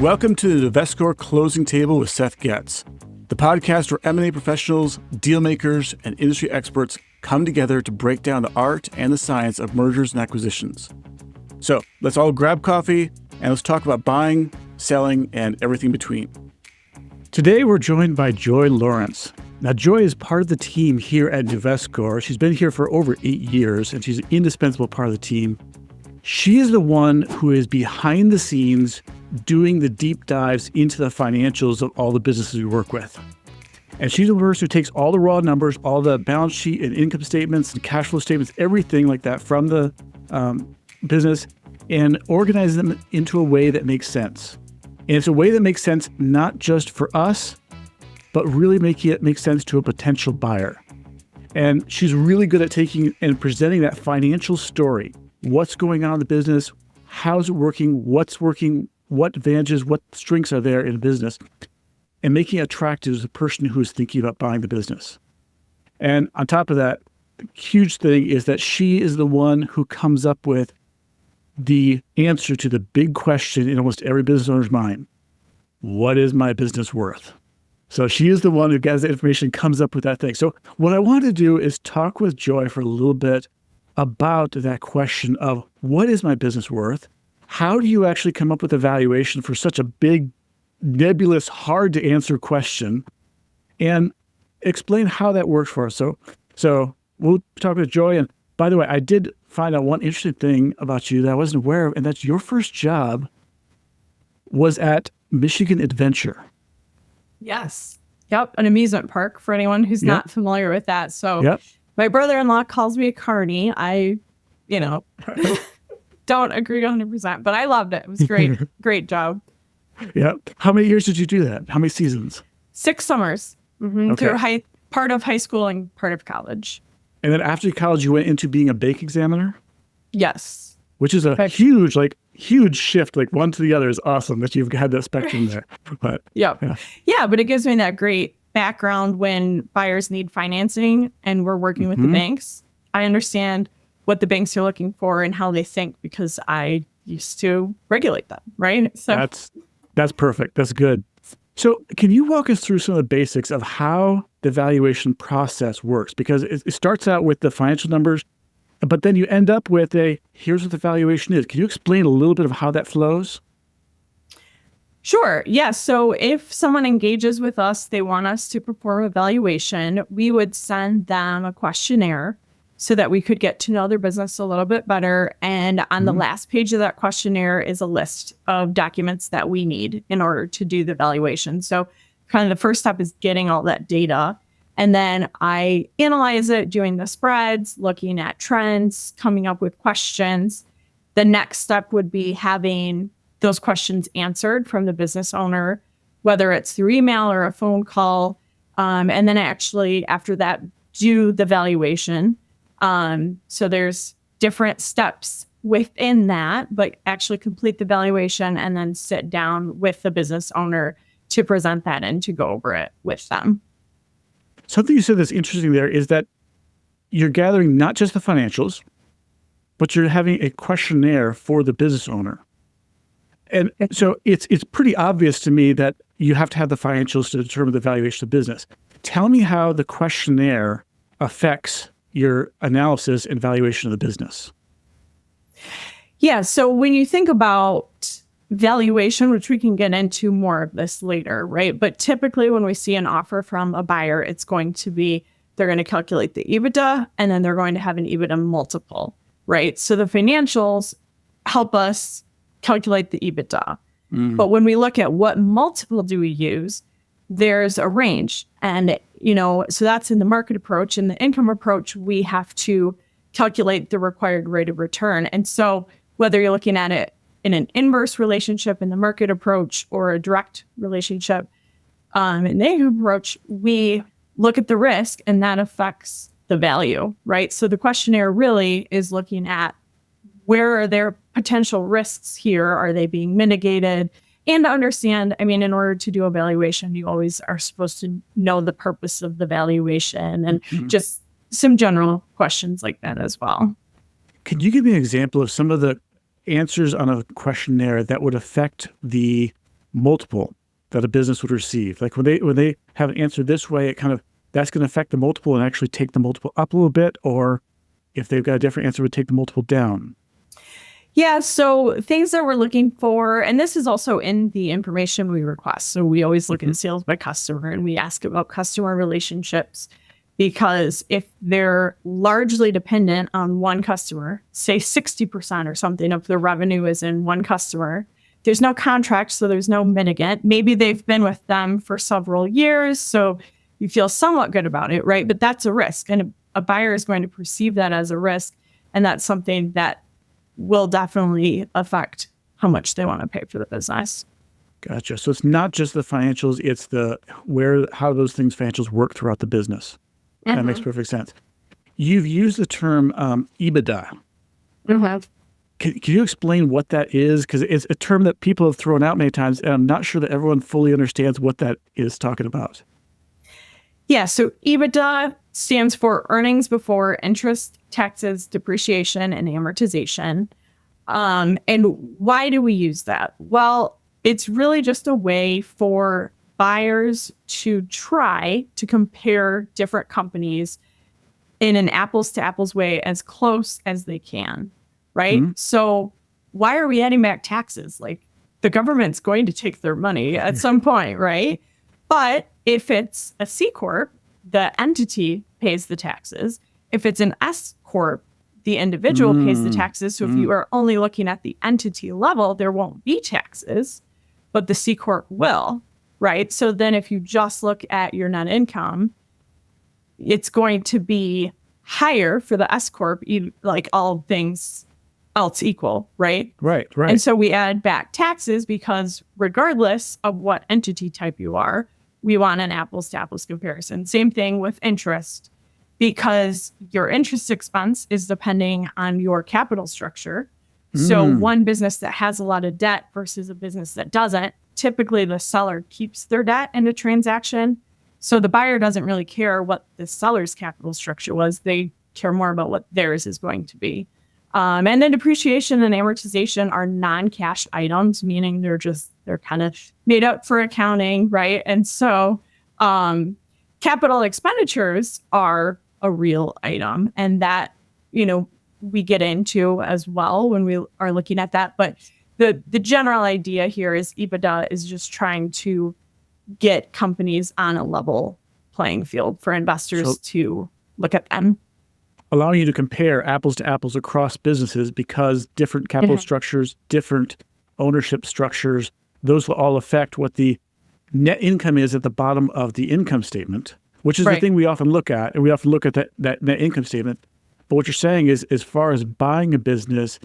Welcome to the NuVescor Closing Table with Seth Getz, the podcast where M&A professionals, deal makers, and industry experts come together to break down the art and the science of mergers and acquisitions. So let's all grab coffee and let's talk about buying, selling, and everything between. Today, we're joined by Joy Lorence. Now, Joy is part of the team here at NuVescor. She's been here for over 8 years, and she's an indispensable part of the team. She is the one who is behind the scenes doing the deep dives into the financials of all the businesses we work with. And she's the person who takes all the raw numbers, all the balance sheet and income statements and cash flow statements, everything like that from the business, and organizes them into a way that makes sense. And it's a way that makes sense not just for us, but really making it make sense to a potential buyer. And she's really good at taking and presenting that financial story. What's going on in the business? How's it working? What's working? What advantages, what strengths are there in a business? And making it attractive to the person who is thinking about buying the business. And on top of that, the huge thing is that she is the one who comes up with the answer to the big question in almost every business owner's mind. What is my business worth? So she is the one who gathers the information, comes up with that thing. So what I want to do is talk with Joy for a little bit about that question of what is my business worth? How do you actually come up with a valuation for such a big, nebulous, hard to answer question, and explain how that works for us. So we'll talk with Joy. And by the way, I did find out one interesting thing about you that I wasn't aware of, and that's your first job was at Michigan Adventure. Yes. Yep. An amusement park for anyone who's not familiar with that. So my brother-in-law calls me a carny. I, don't agree 100%, but I loved it. It was great. Great job. Yeah. How many years did you do that? How many seasons? 6 summers. Through part of high school and part of college. And then after college, you went into being a bank examiner? Yes. Which is a huge shift. Like one to the other is awesome that you've had that spectrum there. But yeah, but it gives me that great background when buyers need financing and we're working with the banks. I understand what the banks are looking for and how they think because I used to regulate them, right? So that's perfect. That's good. So can you walk us through some of the basics of how the valuation process works? Because it starts out with the financial numbers, but then you end up with here's what the valuation is. Can you explain a little bit of how that flows? Sure. Yeah. So if someone engages with us, they want us to perform a valuation, we would send them a questionnaire so that we could get to know their business a little bit better. And on the last page of that questionnaire is a list of documents that we need in order to do the valuation. So kind of the first step is getting all that data. And then I analyze it, doing the spreads, looking at trends, coming up with questions. The next step would be having those questions answered from the business owner, whether it's through email or a phone call. And then actually after that, do the valuation. So there's different steps within that, but actually complete the valuation and then sit down with the business owner to present that and to go over it with them. Something you said that's interesting there is that you're gathering not just the financials, but you're having a questionnaire for the business owner. And so it's pretty obvious to me that you have to have the financials to determine the valuation of business. Tell me how the questionnaire affects your analysis and valuation of the business. Yeah. So when you think about valuation, which we can get into more of this later, right? But typically when we see an offer from a buyer, it's going to be, they're going to calculate the EBITDA and then they're going to have an EBITDA multiple, right? So the financials help us calculate the EBITDA. But when we look at what multiple do we use, there's a range. And, so that's in the market approach. In the income approach, we have to calculate the required rate of return. And so whether you're looking at it in an inverse relationship in the market approach or a direct relationship in the income approach, we look at the risk and that affects the value, right? So the questionnaire really is looking at where are there potential risks here? Are they being mitigated? And to understand, in order to do a valuation, you always are supposed to know the purpose of the valuation and just some general questions like that as well. Can you give me an example of some of the answers on a questionnaire that would affect the multiple that a business would receive? Like when they have an answer this way, that's going to affect the multiple and actually take the multiple up a little bit, or if they've got a different answer, would take the multiple down. Yeah, so things that we're looking for, and this is also in the information we request. So we always look at sales by customer, and we ask about customer relationships, because if they're largely dependent on one customer, say 60% or something of the revenue is in one customer, there's no contract, so there's no mitigant. Maybe they've been with them for several years, so you feel somewhat good about it, right? But that's a risk, and a buyer is going to perceive that as a risk, and that's something that will definitely affect how much they want to pay for the business. Gotcha. So it's not just the financials, it's how those financials work throughout the business. Mm-hmm. That makes perfect sense. You've used the term EBITDA. Mm-hmm. Can you explain what that is? Because it's a term that people have thrown out many times, and I'm not sure that everyone fully understands what that is talking about. Yeah, so EBITDA stands for earnings before interest, taxes, depreciation, and amortization. And why do we use that? Well, it's really just a way for buyers to try to compare different companies in an apples to apples way as close as they can, right? Mm-hmm. So why are we adding back taxes? Like, the government's going to take their money at some point, right? But if it's a C Corp, the entity pays the taxes. If it's an S Corp, the individual pays the taxes. So if you are only looking at the entity level, there won't be taxes, but the C Corp will, right? So then if you just look at your net income, it's going to be higher for the S Corp, like all things else equal, right? Right. And so we add back taxes because regardless of what entity type you are, we want an apples to apples comparison. Same thing with interest, because your interest expense is depending on your capital structure. So one business that has a lot of debt versus a business that doesn't, typically the seller keeps their debt in a transaction. So the buyer doesn't really care what the seller's capital structure was. They care more about what theirs is going to be. And then depreciation and amortization are non-cash items, meaning they're kind of made up for accounting, right? And so capital expenditures are a real item, and that, we get into as well when we are looking at that. But the general idea here is EBITDA is just trying to get companies on a level playing field for investors to look at them. Allowing you to compare apples to apples across businesses, because different capital structures, different ownership structures, those will all affect what the net income is at the bottom of the income statement, which is the thing we often look at. And we often look at that net income statement. But what you're saying is, as far as buying a business,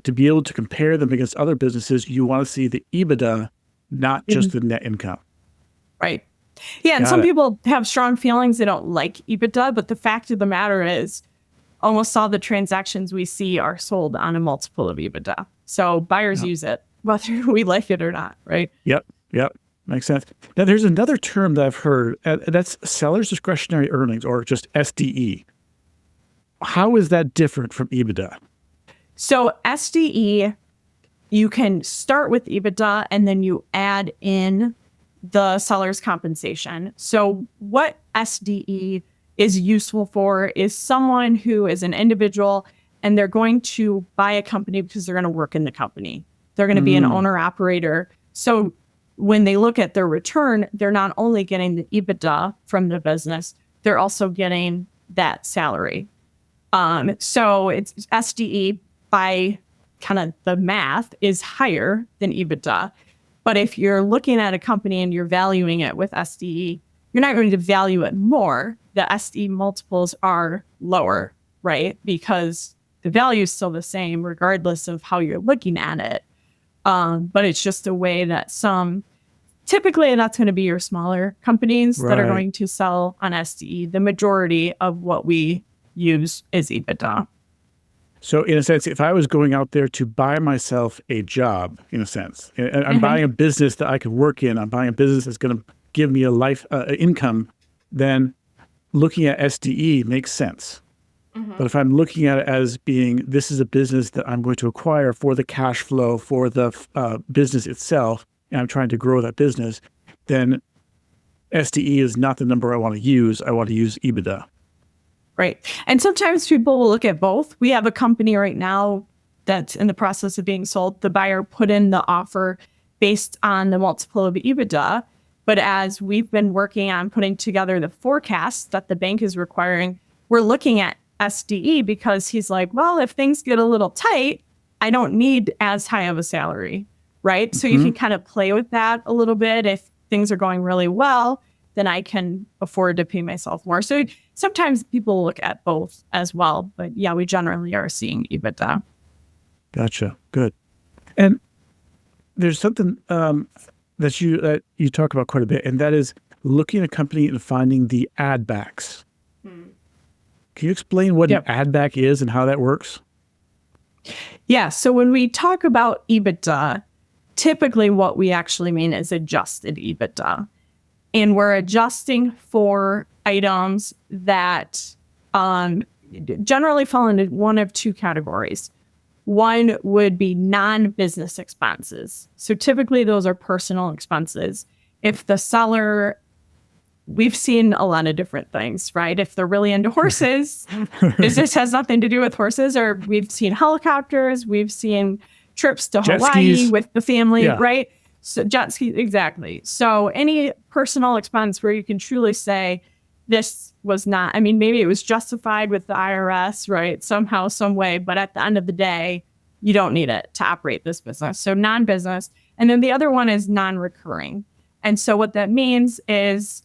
to be able to compare them against other businesses, you want to see the EBITDA, not just the net income. Right. Yeah. And some people have strong feelings. They don't like EBITDA, but the fact of the matter is, almost all the transactions we see are sold on a multiple of EBITDA. So buyers use it, whether we like it or not, right? Yep. Makes sense. Now, there's another term that I've heard, that's seller's discretionary earnings, or just SDE. How is that different from EBITDA? So SDE, you can start with EBITDA and then you add in the seller's compensation. So what SDE is useful for is someone who is an individual and they're going to buy a company because they're going to work in the company. They're going to be an owner operator. So when they look at their return, they're not only getting the EBITDA from the business, they're also getting that salary. So it's SDE by kind of the math is higher than EBITDA. But if you're looking at a company and you're valuing it with SDE, you're not going to value it more. The SDE multiples are lower, right? Because the value is still the same regardless of how you're looking at it. But it's just a way that typically that's going to be your smaller companies that are going to sell on SDE. The majority of what we use is EBITDA. So in a sense, if I was going out there to buy myself a job, in a sense, and I'm buying a business that I could work in, I'm buying a business that's going to give me a life income, then looking at SDE makes sense. But if I'm looking at it as being, this is a business that I'm going to acquire for the cash flow, for the business itself, and I'm trying to grow that business, then SDE is not the number I want to use. I want to use EBITDA. Right. And sometimes people will look at both. We have a company right now that's in the process of being sold. The buyer put in the offer based on the multiple of EBITDA. But as we've been working on putting together the forecast that the bank is requiring, we're looking at SDE because he's like, well, if things get a little tight, I don't need as high of a salary. Right. So you can kind of play with that a little bit. If things are going really well, then I can afford to pay myself more. So sometimes people look at both as well. But yeah, we generally are seeing EBITDA. Gotcha. Good. And there's something that you talk about quite a bit, and that is looking at a company and finding the add backs. Can you explain what an add back is and how that works? Yeah. So when we talk about EBITDA, typically what we actually mean is adjusted EBITDA. And we're adjusting for items that generally fall into one of two categories. One would be non-business expenses. So typically those are personal expenses. If the seller, we've seen a lot of different things, right? If they're really into horses, business has nothing to do with horses, or we've seen helicopters, we've seen trips to Jet Hawaii skis. with the family, right? So jet ski, exactly. So any personal expense where you can truly say this was not, I mean, maybe it was justified with the IRS, right? Somehow, some way, but at the end of the day, you don't need it to operate this business. So non-business. And then the other one is non-recurring. And so what that means is,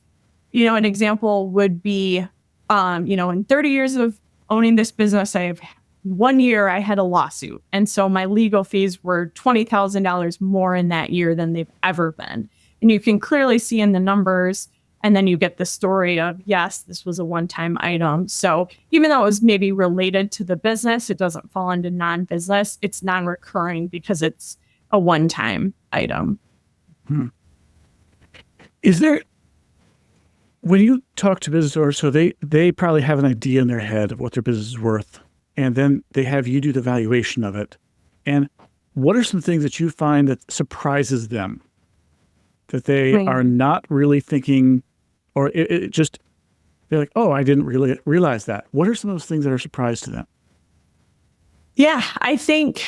an example would be, in 30 years of owning this business, I've 1 year I had a lawsuit. And so my legal fees were $20,000 more in that year than they've ever been. And you can clearly see in the numbers, and then you get the story of, yes, this was a one-time item. So even though it was maybe related to the business, it doesn't fall into non-business. It's non-recurring because it's a one-time item. Is there, when you talk to business owners, so they probably have an idea in their head of what their business is worth, and then they have you do the valuation of it. And what are some things that you find that surprises them, that they are not really thinking, or it just, they're like, oh, I didn't really realize that. What are some of those things that are a surprise to them? Yeah, I think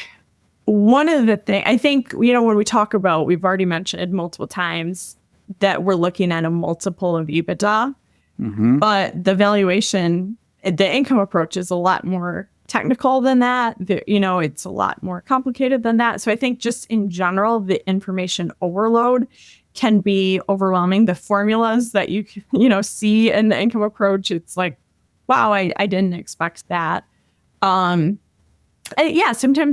one of the things, when we talk about, we've already mentioned multiple times that we're looking at a multiple of EBITDA, but the valuation, the income approach is a lot more technical than that. It's a lot more complicated than that. So I think just in general, the information overload can be overwhelming. The formulas that you see in the income approach, it's like, wow, I didn't expect that. Sometimes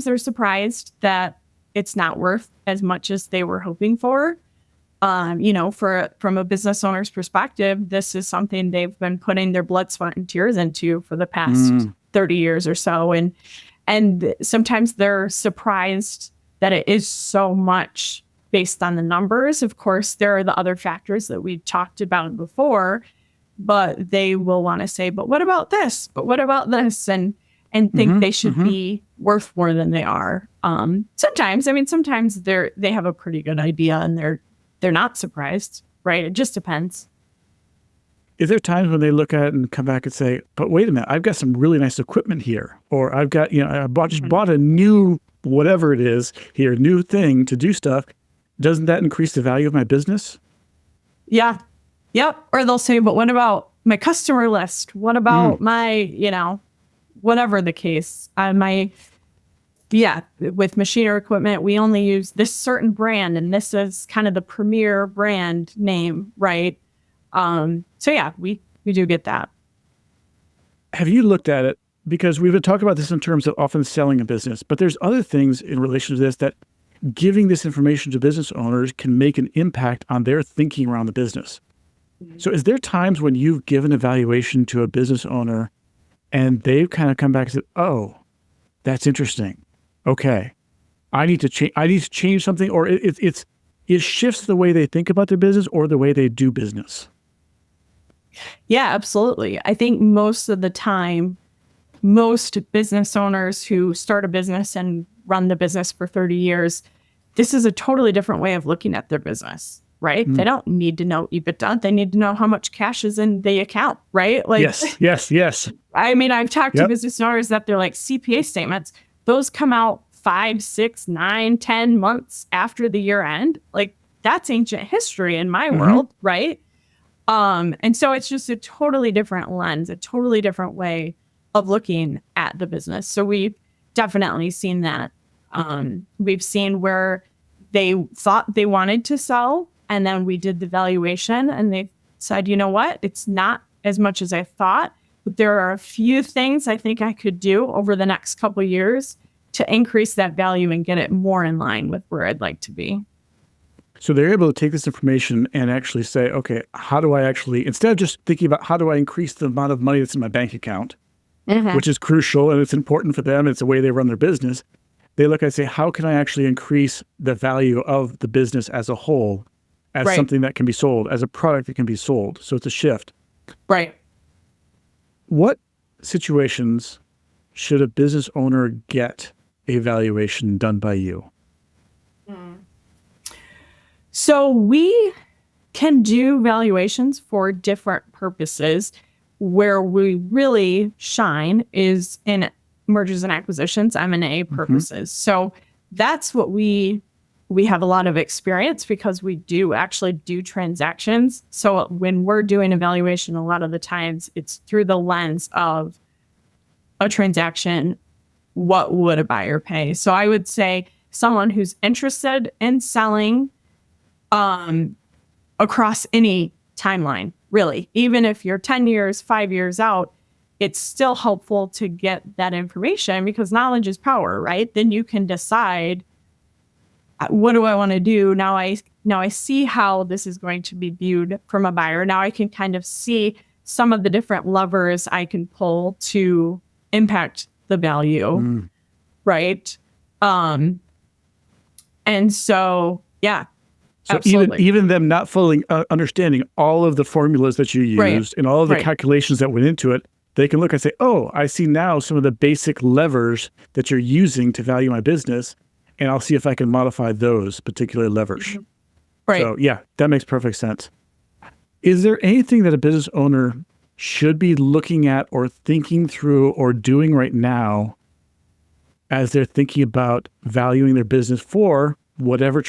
they're surprised that it's not worth as much as they were hoping for. From a business owner's perspective, this is something they've been putting their blood, sweat, and tears into for the past 30 years or so. And sometimes they're surprised that it is so much based on the numbers. Of course, there are the other factors that we talked about before, but they will want to say, but what about this? But what about this? And think they should be worth more than they are. Sometimes they have a pretty good idea and they're not surprised, right? It just depends. Is there times when they look at it and come back and say, but wait a minute, I've got some really nice equipment here, or I've got, I just bought a new, whatever it is here, new thing to do stuff. Doesn't that increase the value of my business? Yeah. Yep. Or they'll say, but what about my customer list? What about my, whatever the case, with machinery equipment, we only use this certain brand, and this is kind of the premier brand name, right? We do get that. Have you looked at it? Because we've been talking about this in terms of often selling a business, but there's other things in relation to this that giving this information to business owners can make an impact on their thinking around the business. So is there times when you've given a valuation to a business owner and they've kind of come back and said, oh, that's interesting. Okay, I need to change something, or it shifts the way they think about their business or the way they do business? Yeah, absolutely. I think most of the time, most business owners who start a business and run the business for 30 years, this is a totally different way of looking at their business, right? They don't need to know EBITDA. They need to know how much cash is in the account, right? Like, yes. I mean, I've talked to business owners that they're like CPA statements. Those come out 5, 6, 9, 10 months after the year end. Like, that's ancient history in my world, right? And so it's just a totally different lens, a totally different way of looking at the business. So we've definitely seen that. We've seen where they thought they wanted to sell, and then we did the valuation, and they said, you know what, it's not as much as I thought, but there are a few things I think I could do over the next couple of years to increase that value and get it more in line with where I'd like to be. So they're able to take this information and actually say, okay, how do I actually, instead of just thinking about how do I increase the amount of money that's in my bank account, which is crucial and it's important for them, it's the way they run their business. They look and say, how can I actually increase the value of the business as a whole, as something that can be sold, as a product that can be sold? So it's a shift. Right. What situations should a business owner get a valuation done by you? So we can do valuations for different purposes. Where we really shine is in mergers and acquisitions, M&A purposes. So that's what we have a lot of experience because we do actually do transactions. So when we're doing a valuation, a lot of the times it's through the lens of a transaction. What would a buyer pay? So I would say someone who's interested in selling across any timeline, really, even if you're 10 years, 5 years out, it's still helpful to get that information because knowledge is power, right? Then you can decide, what do I want to do? Now I see how this is going to be viewed from a buyer. Now I can kind of see some of the different levers I can pull to impact the value, right? And so, yeah. So even them not fully understanding all of the formulas that you used and all of the calculations that went into it, they can look and say, oh, I see now some of the basic levers that you're using to value my business, and I'll see if I can modify those particular levers. Right. So yeah, that makes perfect sense. Is there anything that a business owner should be looking at or thinking through or doing right now as they're thinking about valuing their business for whatever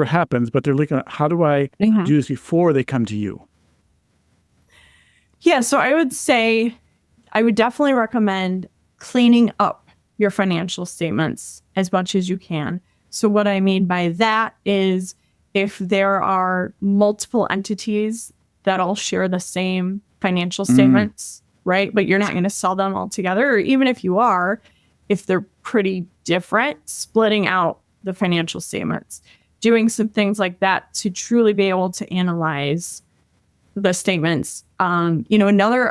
happens, but they're looking at how do I do this before they come to you? Yeah, so I would say I would definitely recommend cleaning up your financial statements as much as you can. So what I mean by that is if there are multiple entities that all share the same financial statements, right? But you're not going to sell them all together, or even if you are, if they're pretty different, splitting out the financial statements, doing some things like that to truly be able to analyze the statements. A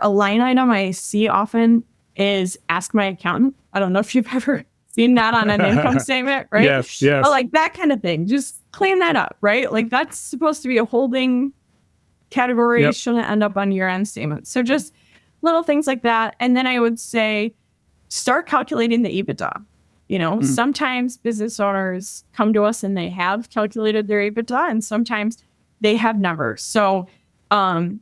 line item I see often is ask my accountant. I don't know if you've ever seen that on an income statement, right? Yes. But like that kind of thing, just clean that up, right? Like that's supposed to be a holding category, shouldn't end up on your end statement. So just little things like that. And then I would say, start calculating the EBITDA. Sometimes business owners come to us and they have calculated their EBITDA, and sometimes they have never. So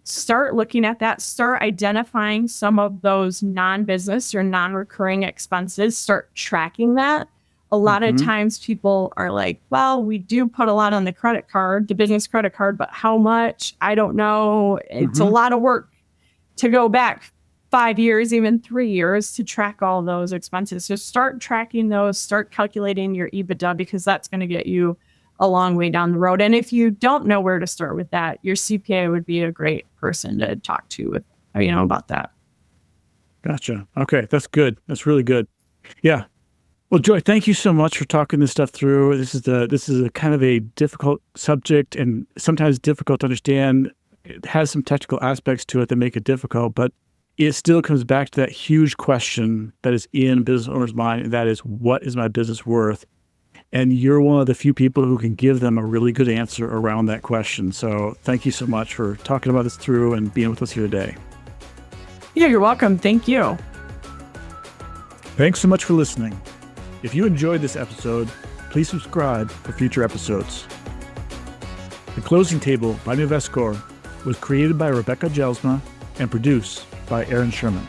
start looking at that, start identifying some of those non-business or non-recurring expenses, start tracking that. A lot of times people are like, well, we do put a lot on the credit card, the business credit card, but how much? I don't know. It's a lot of work to go back 5 years, even 3 years to track all those expenses. So start tracking those, start calculating your EBITDA, because that's going to get you a long way down the road. And if you don't know where to start with that, your CPA would be a great person to talk to with, about that. Gotcha. Okay. That's good. That's really good. Yeah. Well, Joy, thank you so much for talking this stuff through. This is a kind of a difficult subject and sometimes difficult to understand. It has some technical aspects to it that make it difficult, but it still comes back to that huge question that is in business owners' mind, and that is, what is my business worth? And you're one of the few people who can give them a really good answer around that question. So thank you so much for talking about this through and being with us here today. Yeah, you're welcome. Thank you. Thanks so much for listening. If you enjoyed this episode, Please subscribe for future episodes. The Closing Table by NuVescor was created by Rebecca Jelsma and produced by Aaron Sherman.